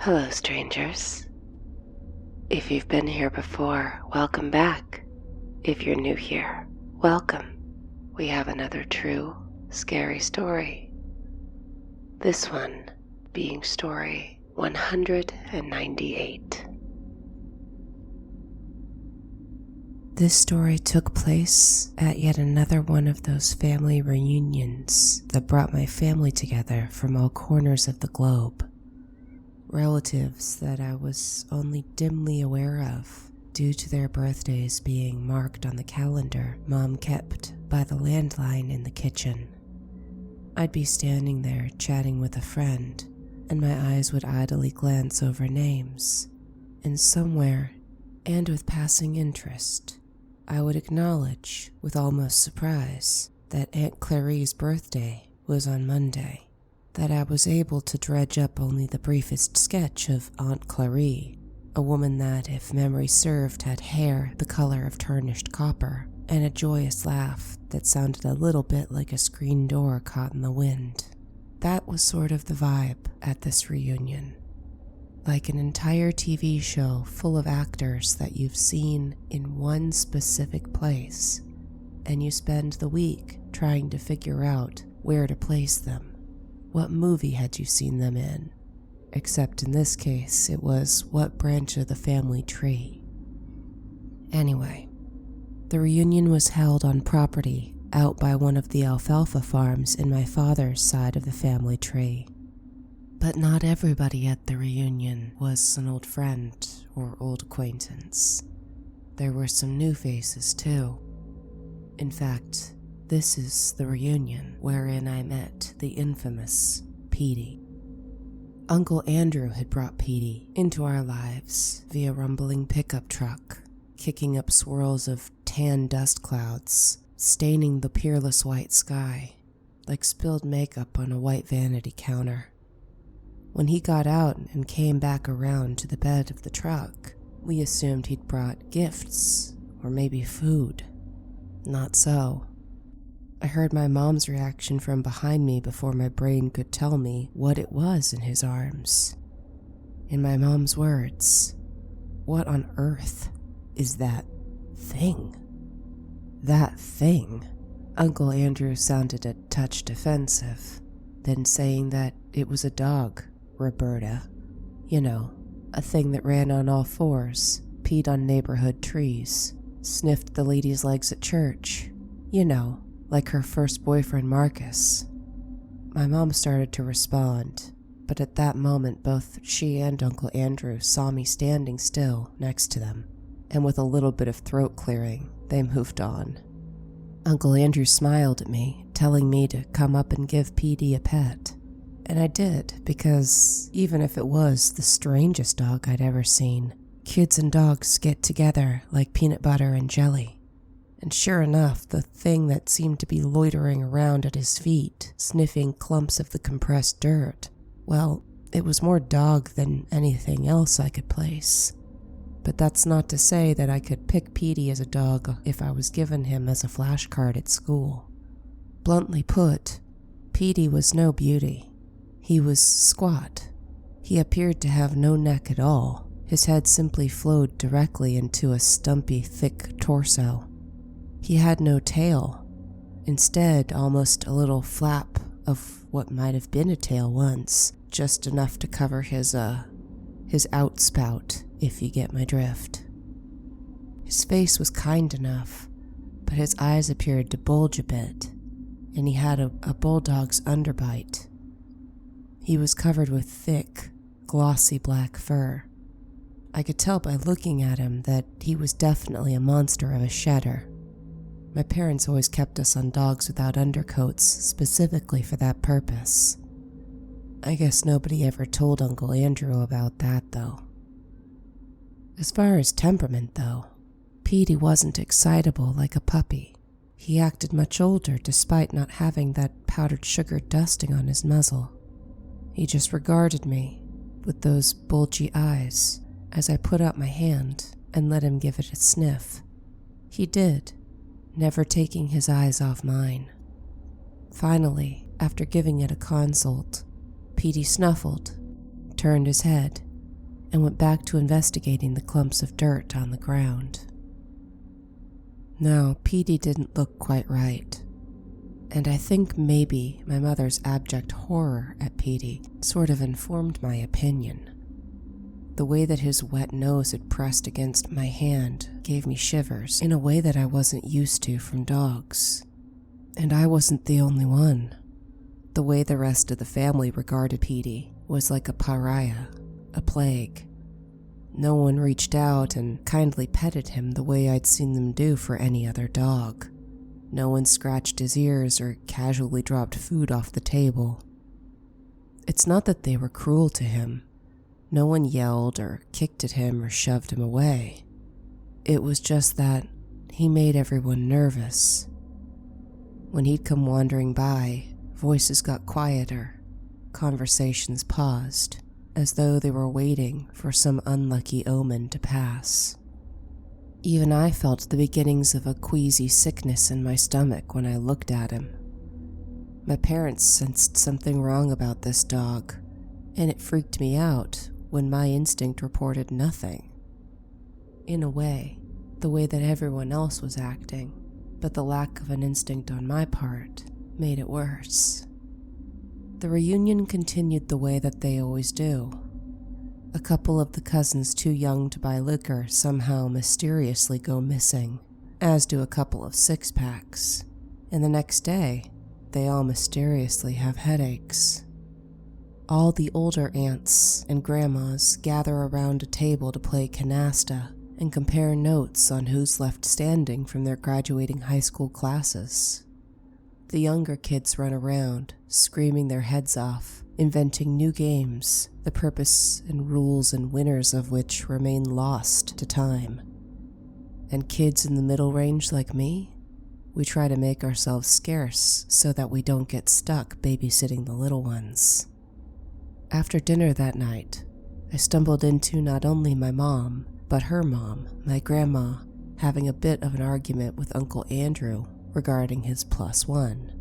Hello, strangers. If you've been here before, welcome back. If you're new here, welcome. We have another true, scary story. This one being story 198. This story took place at yet another one of those family reunions that brought my family together from all corners of the globe. Relatives that I was only dimly aware of due to their birthdays being marked on the calendar Mom kept by the landline in the kitchen. I'd be standing there chatting with a friend, and my eyes would idly glance over names, and somewhere, and with passing interest, I would acknowledge with almost surprise that Aunt Clarie's birthday was on Monday, that I was able to dredge up only the briefest sketch of Aunt Clarie, a woman that, if memory served, had hair the color of tarnished copper, and a joyous laugh that sounded a little bit like a screen door caught in the wind. That was sort of the vibe at this reunion. Like an entire TV show full of actors that you've seen in one specific place, and you spend the week trying to figure out where to place them. What movie had you seen them in? Except in this case, it was what branch of the family tree. Anyway, the reunion was held on property out by one of the alfalfa farms in my father's side of the family tree. But not everybody at the reunion was an old friend or old acquaintance. There were some new faces too. In fact, this is the reunion wherein I met the infamous Petey. Uncle Andrew had brought Petey into our lives via rumbling pickup truck, kicking up swirls of tan dust clouds, staining the peerless white sky like spilled makeup on a white vanity counter. When he got out and came back around to the bed of the truck, we assumed he'd brought gifts or maybe food. Not so. I heard my mom's reaction from behind me before my brain could tell me what it was in his arms. In my mom's words, "What on earth is that thing?" That thing? Uncle Andrew sounded a touch defensive, then saying that it was a dog, Roberta. You know, a thing that ran on all fours, peed on neighborhood trees, sniffed the ladies' legs at church. You know, like her first boyfriend Marcus. My mom started to respond, but at that moment both she and Uncle Andrew saw me standing still next to them, and with a little bit of throat clearing, they moved on. Uncle Andrew smiled at me, telling me to come up and give Petey a pet. And I did, because even if it was the strangest dog I'd ever seen, kids and dogs get together like peanut butter and jelly. And sure enough, the thing that seemed to be loitering around at his feet, sniffing clumps of the compressed dirt, well, it was more dog than anything else I could place. But that's not to say that I could pick Petey as a dog if I was given him as a flashcard at school. Bluntly put, Petey was no beauty. He was squat. He appeared to have no neck at all. His head simply flowed directly into a stumpy, thick torso. He had no tail. Instead, almost a little flap of what might have been a tail once, just enough to cover his outspout, if you get my drift. His face was kind enough, but his eyes appeared to bulge a bit, and he had a bulldog's underbite. He was covered with thick, glossy black fur. I could tell by looking at him that he was definitely a monster of a shedder. My parents always kept us on dogs without undercoats specifically for that purpose. I guess nobody ever told Uncle Andrew about that, though. As far as temperament, though, Petey wasn't excitable like a puppy. He acted much older despite not having that powdered sugar dusting on his muzzle. He just regarded me with those bulgy eyes as I put out my hand and let him give it a sniff. He did, never taking his eyes off mine. Finally, after giving it a consult, Petey snuffled, turned his head, and went back to investigating the clumps of dirt on the ground. Now, Petey didn't look quite right, and I think maybe my mother's abject horror at Petey sort of informed my opinion. The way that his wet nose had pressed against my hand gave me shivers in a way that I wasn't used to from dogs. And I wasn't the only one. The way the rest of the family regarded Petey was like a pariah, a plague. No one reached out and kindly petted him the way I'd seen them do for any other dog. No one scratched his ears or casually dropped food off the table. It's not that they were cruel to him. No one yelled or kicked at him or shoved him away. It was just that he made everyone nervous. When he'd come wandering by, voices got quieter, conversations paused, as though they were waiting for some unlucky omen to pass. Even I felt the beginnings of a queasy sickness in my stomach when I looked at him. My parents sensed something wrong about this dog, and it freaked me out when my instinct reported nothing. In a way, the way that everyone else was acting, but the lack of an instinct on my part made it worse. The reunion continued the way that they always do. A couple of the cousins too young to buy liquor somehow mysteriously go missing, as do a couple of six-packs, and the next day, they all mysteriously have headaches. All the older aunts and grandmas gather around a table to play canasta and compare notes on who's left standing from their graduating high school classes. The younger kids run around, screaming their heads off, inventing new games, the purpose and rules and winners of which remain lost to time. And kids in the middle range like me, we try to make ourselves scarce so that we don't get stuck babysitting the little ones. After dinner that night, I stumbled into not only my mom, but her mom, my grandma, having a bit of an argument with Uncle Andrew regarding his +1.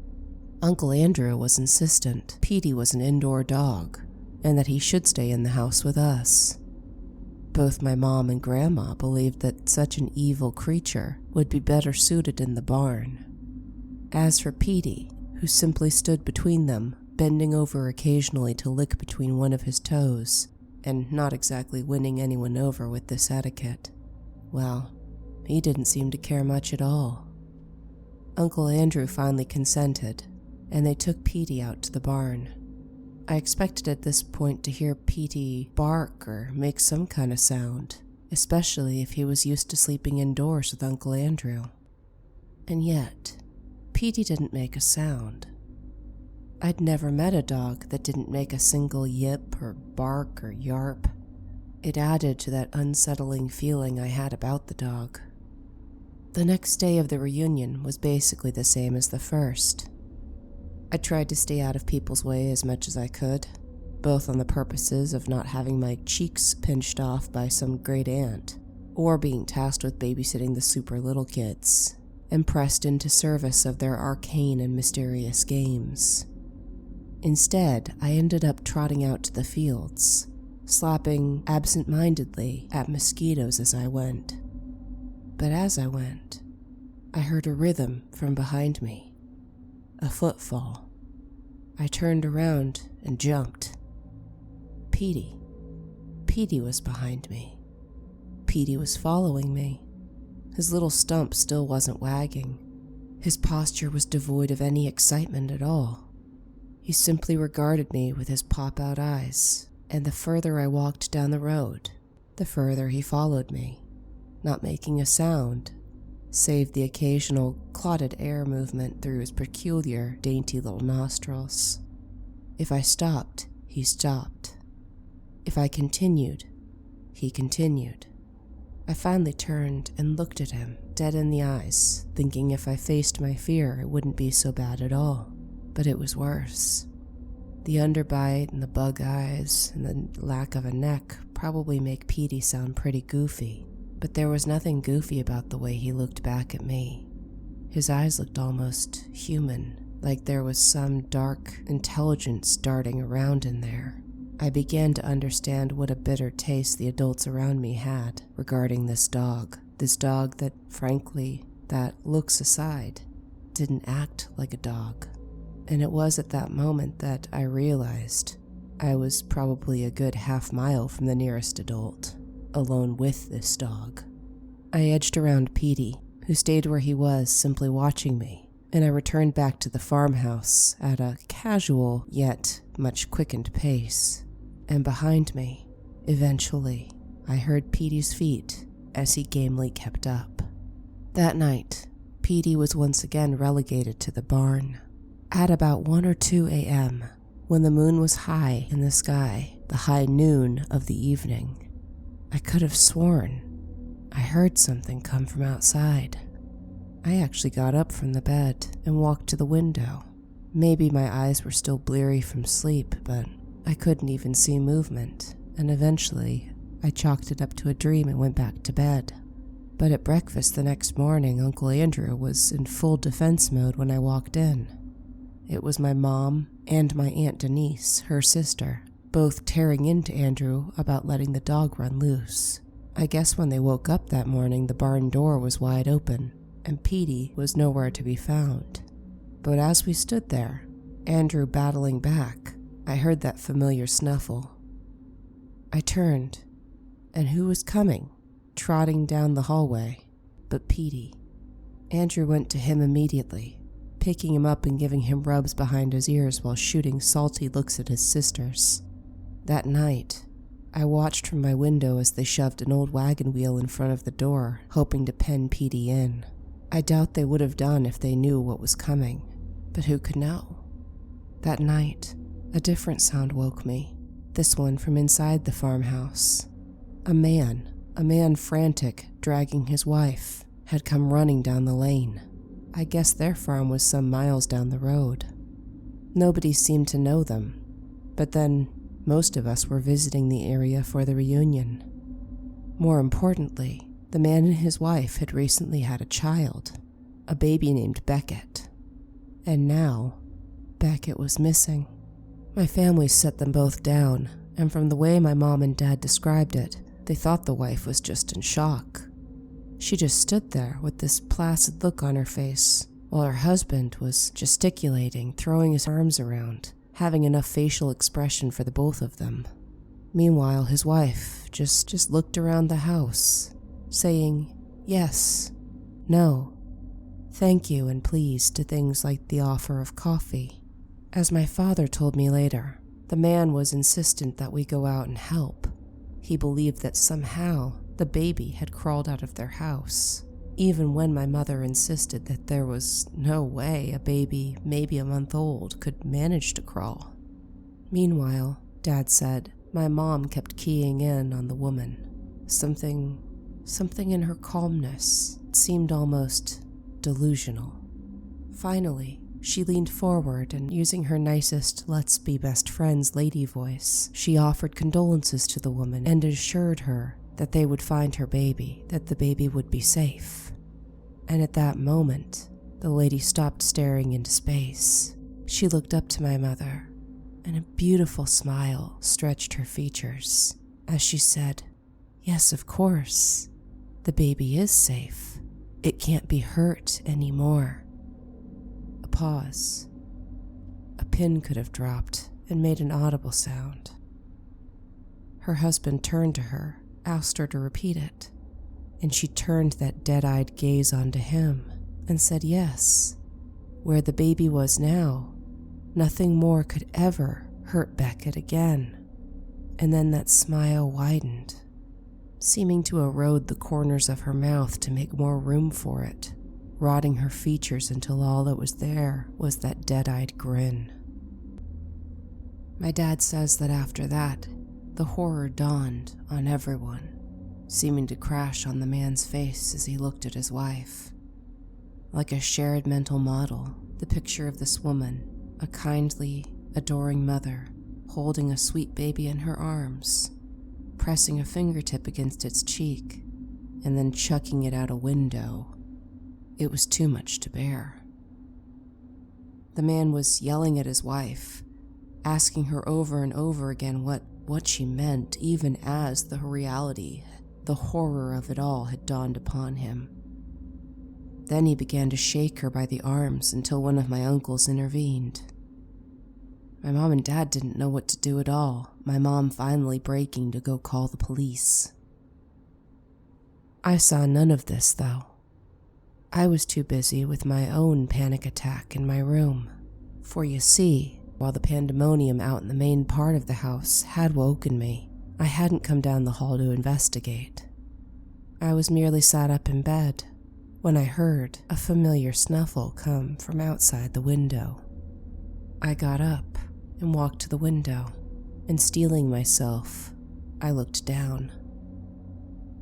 Uncle Andrew was insistent Petey was an indoor dog, and that he should stay in the house with us. Both my mom and grandma believed that such an evil creature would be better suited in the barn. As for Petey, who simply stood between them, bending over occasionally to lick between one of his toes, and not exactly winning anyone over with this etiquette, well, he didn't seem to care much at all. Uncle Andrew finally consented, and they took Petey out to the barn. I expected at this point to hear Petey bark or make some kind of sound, especially if he was used to sleeping indoors with Uncle Andrew. And yet, Petey didn't make a sound. I'd never met a dog that didn't make a single yip or bark or yarp. It added to that unsettling feeling I had about the dog. The next day of the reunion was basically the same as the first. I tried to stay out of people's way as much as I could, both on the purposes of not having my cheeks pinched off by some great aunt, or being tasked with babysitting the super little kids, and pressed into service of their arcane and mysterious games. Instead, I ended up trotting out to the fields, slapping absent-mindedly at mosquitoes as I went. But as I went, I heard a rhythm from behind me, a footfall. I turned around and jumped. Petey was behind me. Petey was following me. His little stump still wasn't wagging. His posture was devoid of any excitement at all. He simply regarded me with his pop-out eyes, and the further I walked down the road, the further he followed me, not making a sound, save the occasional clotted air movement through his peculiar, dainty little nostrils. If I stopped, he stopped. If I continued, he continued. I finally turned and looked at him, dead in the eyes, thinking if I faced my fear, it wouldn't be so bad at all. But it was worse. The underbite and the bug eyes and the lack of a neck probably make Petey sound pretty goofy, but there was nothing goofy about the way he looked back at me. His eyes looked almost human, like there was some dark intelligence darting around in there. I began to understand what a bitter taste the adults around me had regarding this dog that, frankly, that looks aside, didn't act like a dog. And it was at that moment that I realized I was probably a good half-mile from the nearest adult, alone with this dog. I edged around Petey, who stayed where he was, simply watching me, and I returned back to the farmhouse at a casual yet much quickened pace. And behind me, eventually, I heard Petey's feet as he gamely kept up. That night, Petey was once again relegated to the barn. At about 1 or 2 a.m., when the moon was high in the sky, the high noon of the evening, I could have sworn I heard something come from outside. I actually got up from the bed and walked to the window. Maybe my eyes were still bleary from sleep, but I couldn't even see movement, and eventually I chalked it up to a dream and went back to bed. But at breakfast the next morning, Uncle Andrew was in full defense mode when I walked in. It was my mom and my Aunt Denise, her sister, both tearing into Andrew about letting the dog run loose. I guess when they woke up that morning, the barn door was wide open, and Petey was nowhere to be found. But as we stood there, Andrew battling back, I heard that familiar snuffle. I turned, and who was coming, trotting down the hallway, but Petey. Andrew went to him immediately, picking him up and giving him rubs behind his ears while shooting salty looks at his sisters. That night, I watched from my window as they shoved an old wagon wheel in front of the door, hoping to pen Petey in. I doubt they would have done if they knew what was coming, but who could know? That night, a different sound woke me, this one from inside the farmhouse. A man frantic, dragging his wife, had come running down the lane. I guess their farm was some miles down the road. Nobody seemed to know them, but then most of us were visiting the area for the reunion. More importantly, the man and his wife had recently had a child, a baby named Beckett. And now, Beckett was missing. My family set them both down, and from the way my mom and dad described it, they thought the wife was just in shock. She just stood there with this placid look on her face, while her husband was gesticulating, throwing his arms around, having enough facial expression for the both of them. Meanwhile, his wife just looked around the house, saying yes, no, thank you, and please to things like the offer of coffee. As my father told me later, the man was insistent that we go out and help. He believed that somehow the baby had crawled out of their house, even when my mother insisted that there was no way a baby, maybe a month old, could manage to crawl. Meanwhile, Dad said, my mom kept keying in on the woman. Something in her calmness seemed almost delusional. Finally, she leaned forward and, using her nicest let's be best friends lady voice, she offered condolences to the woman and assured her that they would find her baby, that the baby would be safe. And at that moment, the lady stopped staring into space. She looked up to my mother, and a beautiful smile stretched her features as she said, yes, of course, the baby is safe. It can't be hurt anymore. A pause. A pin could have dropped and made an audible sound. Her husband turned to her, asked her to repeat it, and she turned that dead-eyed gaze onto him and said yes. Where the baby was now, nothing more could ever hurt Beckett again. And then that smile widened, seeming to erode the corners of her mouth to make more room for it, rotting her features until all that was there was that dead-eyed grin. My dad says that after that, the horror dawned on everyone, seeming to crash on the man's face as he looked at his wife. Like a shared mental model, the picture of this woman, a kindly, adoring mother, holding a sweet baby in her arms, pressing a fingertip against its cheek, and then chucking it out a window. It was too much to bear. The man was yelling at his wife, asking her over and over again what she meant, even as the reality, the horror of it all had dawned upon him. Then he began to shake her by the arms until one of my uncles intervened. My mom and dad didn't know what to do at all, my mom finally breaking to go call the police. I saw none of this, though. I was too busy with my own panic attack in my room. For you see, while the pandemonium out in the main part of the house had woken me, I hadn't come down the hall to investigate. I was merely sat up in bed when I heard a familiar snuffle come from outside the window. I got up and walked to the window, and steeling myself, I looked down.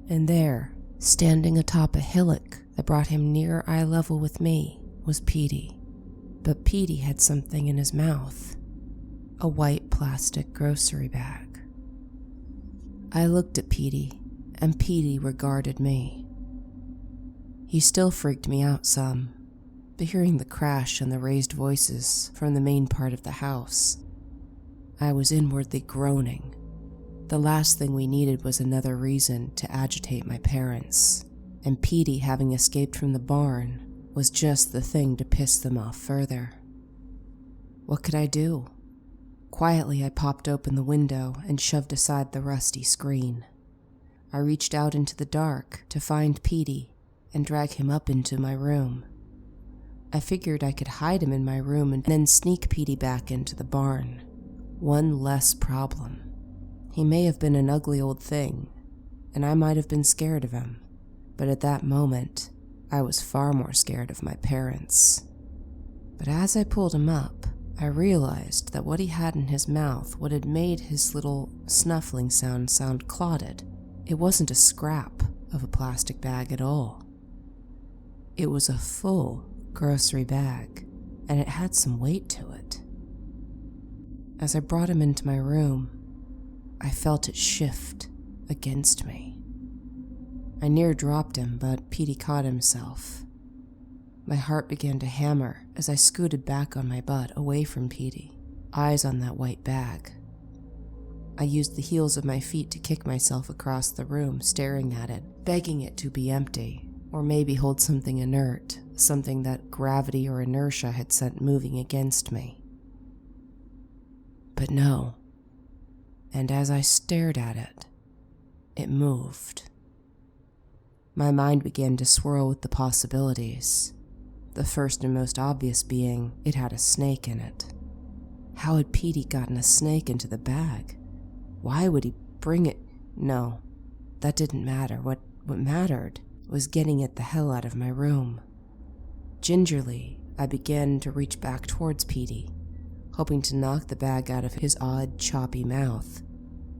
And there, standing atop a hillock that brought him near eye level with me, was Petey. But Petey had something in his mouth, a white plastic grocery bag. I looked at Petey, and Petey regarded me. He still freaked me out some, but hearing the crash and the raised voices from the main part of the house, I was inwardly groaning. The last thing we needed was another reason to agitate my parents, and Petey having escaped from the barn was just the thing to piss them off further. What could I do? Quietly, I popped open the window and shoved aside the rusty screen. I reached out into the dark to find Petey and drag him up into my room. I figured I could hide him in my room and then sneak Petey back into the barn. One less problem. He may have been an ugly old thing, and I might have been scared of him, but at that moment, I was far more scared of my parents. But as I pulled him up, I realized that what he had in his mouth, what had made his little snuffling sound clotted, it wasn't a scrap of a plastic bag at all. It was a full grocery bag, and it had some weight to it. As I brought him into my room, I felt it shift against me. I near dropped him, but Petey caught himself. My heart began to hammer as I scooted back on my butt away from Petey, eyes on that white bag. I used the heels of my feet to kick myself across the room, staring at it, begging it to be empty, or maybe hold something inert, something that gravity or inertia had sent moving against me. But no. And as I stared at it, it moved. My mind began to swirl with the possibilities, the first and most obvious being it had a snake in it. How had Petey gotten a snake into the bag? Why would he bring it? No, that didn't matter. What mattered was getting it the hell out of my room. Gingerly, I began to reach back towards Petey, hoping to knock the bag out of his odd, choppy mouth,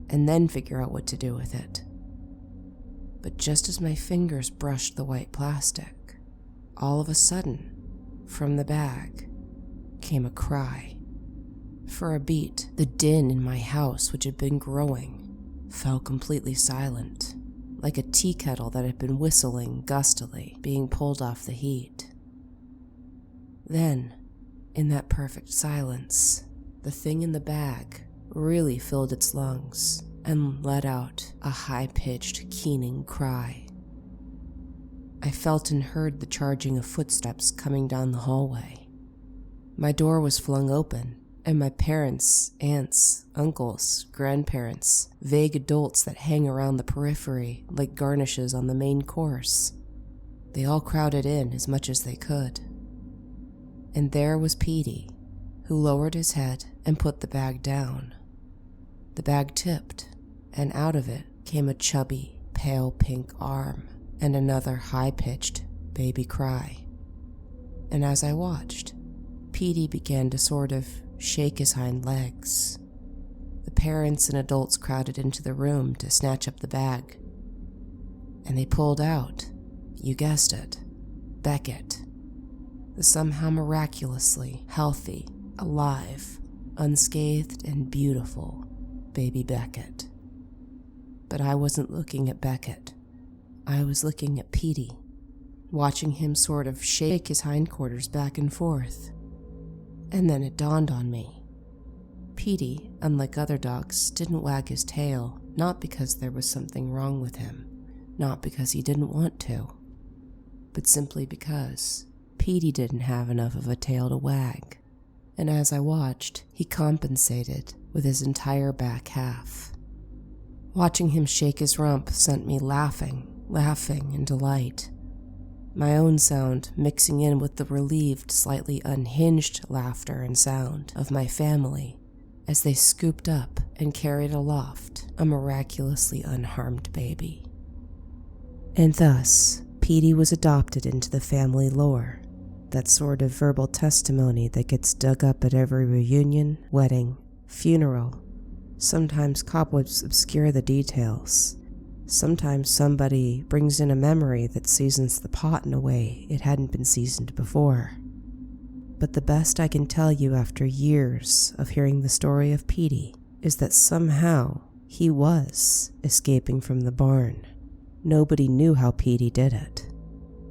and then figure out what to do with it. But just as my fingers brushed the white plastic, all of a sudden, from the bag, came a cry. For a beat, the din in my house, which had been growing, fell completely silent, like a tea kettle that had been whistling gustily, being pulled off the heat. Then, in that perfect silence, the thing in the bag really filled its lungs and let out a high-pitched, keening cry. I felt and heard the charging of footsteps coming down the hallway. My door was flung open, and my parents, aunts, uncles, grandparents, vague adults that hang around the periphery like garnishes on the main course, they all crowded in as much as they could. And there was Petey, who lowered his head and put the bag down. The bag tipped, and out of it came a chubby, pale pink arm and another high-pitched baby cry. And as I watched, Petey began to sort of shake his hind legs. The parents and adults crowded into the room to snatch up the bag, and they pulled out, you guessed it, Beckett. The somehow miraculously healthy, alive, unscathed, and beautiful baby Beckett. But I wasn't looking at Beckett. I was looking at Petey, watching him sort of shake his hindquarters back and forth. And then it dawned on me. Petey, unlike other dogs, didn't wag his tail, not because there was something wrong with him, not because he didn't want to, but simply because Petey didn't have enough of a tail to wag. And as I watched, he compensated with his entire back half. Watching him shake his rump sent me laughing in delight, my own sound mixing in with the relieved, slightly unhinged laughter and sound of my family as they scooped up and carried aloft a miraculously unharmed baby. And thus, Petey was adopted into the family lore, that sort of verbal testimony that gets dug up at every reunion, wedding, funeral. Sometimes cobwebs obscure the details. Sometimes somebody brings in a memory that seasons the pot in a way it hadn't been seasoned before. But the best I can tell you after years of hearing the story of Petey is that somehow he was escaping from the barn. Nobody knew how Petey did it,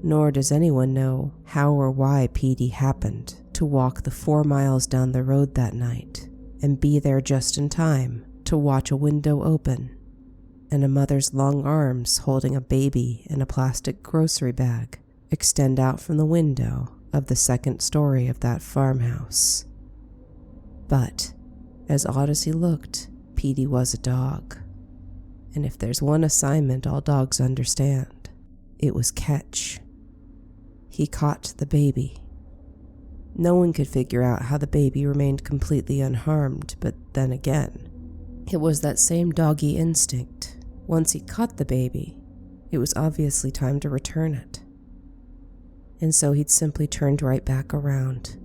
nor does anyone know how or why Petey happened to walk the 4 miles down the road that night and be there just in time to watch a window open and a mother's long arms holding a baby in a plastic grocery bag extend out from the window of the second story of that farmhouse. But, as odd as he looked, Petey was a dog. And if there's one assignment all dogs understand, it was catch. He caught the baby. No one could figure out how the baby remained completely unharmed, but then again, it was that same doggy instinct. Once he caught the baby, it was obviously time to return it. And so he'd simply turned right back around,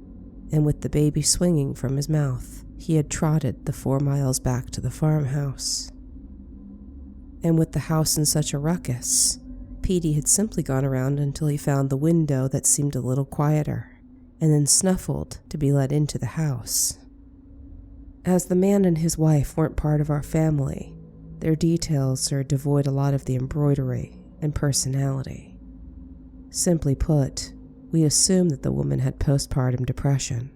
and with the baby swinging from his mouth, he had trotted the 4 miles back to the farmhouse. And with the house in such a ruckus, Petey had simply gone around until he found the window that seemed a little quieter, and then snuffled to be let into the house. As the man and his wife weren't part of our family, their details are devoid a lot of the embroidery and personality. Simply put, we assumed that the woman had postpartum depression,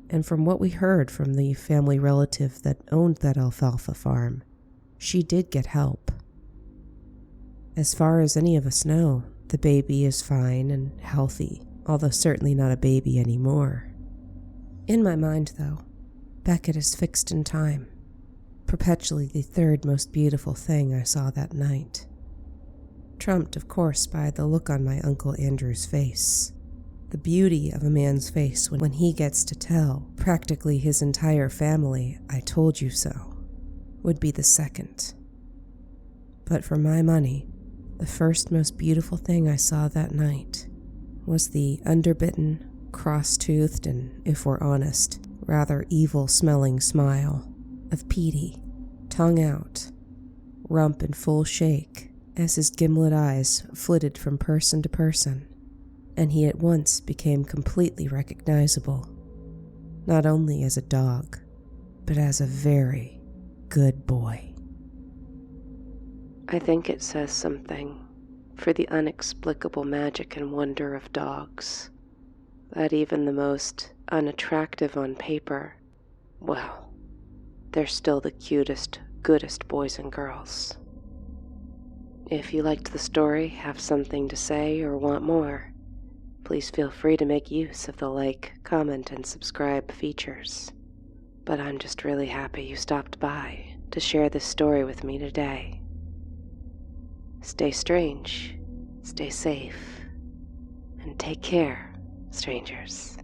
and from what we heard from the family relative that owned that alfalfa farm, she did get help. As far as any of us know, the baby is fine and healthy, although certainly not a baby anymore. In my mind, though, Beckett is fixed in time, perpetually the third most beautiful thing I saw that night. Trumped, of course, by the look on my Uncle Andrew's face. The beauty of a man's face when he gets to tell practically his entire family, "I told you so," would be the second. But for my money, the first most beautiful thing I saw that night was the underbitten, cross-toothed, and, if we're honest, rather evil-smelling smile of Petey, tongue out, rump in full shake, as his gimlet eyes flitted from person to person, and he at once became completely recognizable, not only as a dog, but as a very good boy. I think it says something for the inexplicable magic and wonder of dogs, that even the most unattractive on paper, well, they're still the cutest, goodest boys and girls. If you liked the story, have something to say, or want more, please feel free to make use of the like, comment, and subscribe features. But I'm just really happy you stopped by to share this story with me today. Stay strange, stay safe, and take care, strangers.